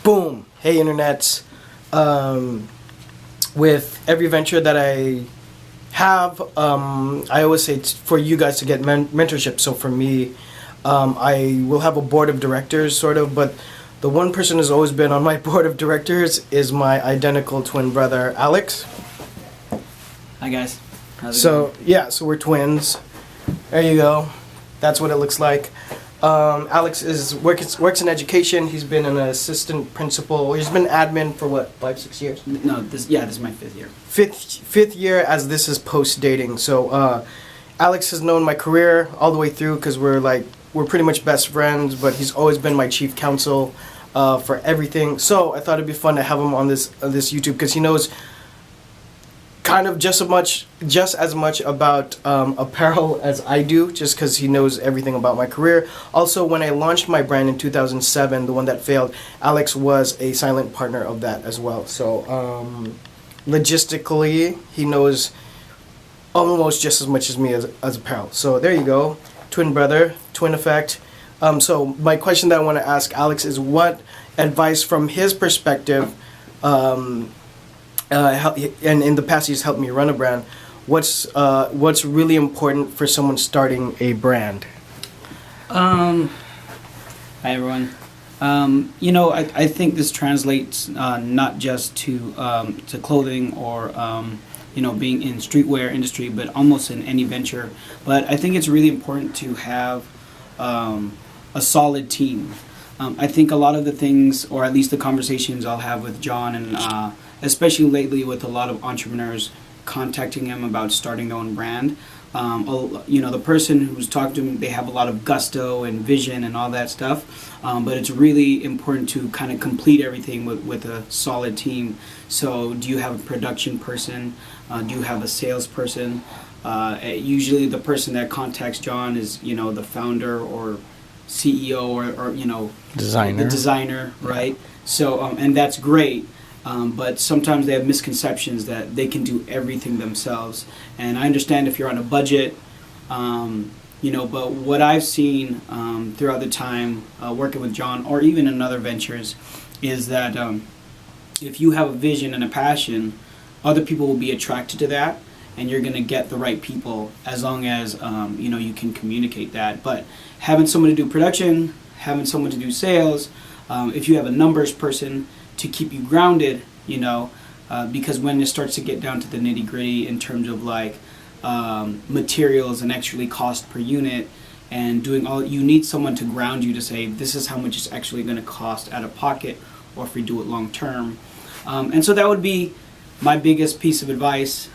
Boom! Hey, internets. With every venture that I have, I always say for you guys to get mentorship. So for me, I will have a board of directors, sort of, but the one person who's always been on my board of directors is my identical twin brother, Alex. Hi, guys. How's it So, going? yeah, so we're twins. There you go. That's what it looks like. Alex works in education. He's been an assistant principal. He's been admin for what, 5-6 years? No, this is my 5th year. Fifth year, as this is post dating. So Alex has known my career all the way through because we're pretty much best friends. But he's always been my chief counsel for everything. So I thought it'd be fun to have him on this YouTube because he knows kind of just as much about apparel as I do, just because he knows everything about my career. Also, when I launched my brand in 2007, the one that failed, Alex was a silent partner of that as well. So logistically, he knows almost just as much as me as apparel. So there you go, twin brother, twin effect. So my question that I want to ask Alex is, what advice from his perspective, and in the past he's helped me run a brand, what's really important for someone starting a brand? Hi, everyone. I think this translates not just to clothing or being in streetwear industry, but almost in any venture. But I think it's really important to have a solid team. I think a lot of the things, or at least the conversations I'll have with Jon, and especially lately with a lot of entrepreneurs contacting him about starting their own brand, the person who's talking to him, they have a lot of gusto and vision and all that stuff, but it's really important to kind of complete everything with a solid team. So do you have a production person? Do you have a salesperson? Usually the person that contacts Jon is, the founder or CEO or Designer. the designer, right? So, and that's great. But sometimes they have misconceptions that they can do everything themselves. And I understand if you're on a budget, but what I've seen throughout the time working with Jon, or even in other ventures, is that if you have a vision and a passion, other people will be attracted to that, and you're going to get the right people as long as you can communicate that. But having someone to do production, having someone to do sales, if you have a numbers person to keep you grounded, because when it starts to get down to the nitty gritty in terms of materials and actually cost per unit and doing all, you need someone to ground you to say, this is how much it's actually going to cost out of pocket, or if we do it long term. And so that would be my biggest piece of advice,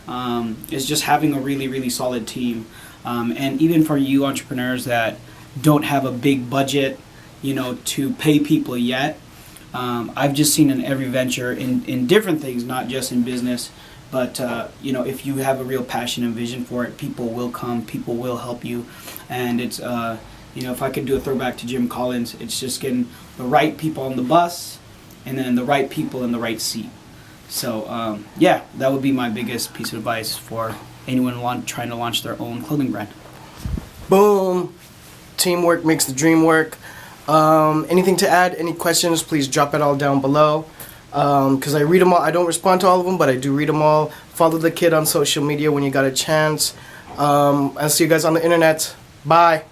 is just having a really, really solid team. And even for you entrepreneurs that don't have a big budget, to pay people yet, I've just seen in every venture in different things, not just in business, but if you have a real passion and vision for it, people will come, people will help you. And it's if I could do a throwback to Jim Collins, it's just getting the right people on the bus and then the right people in the right seat. So that would be my biggest piece of advice for anyone trying to launch their own clothing brand. Boom. Teamwork makes the dream work. Anything to add? Any questions? Please drop it all down below. Because I read them all. I don't respond to all of them, but I do read them all. Follow the kid on social media when you got a chance. I'll see you guys on the internet. Bye.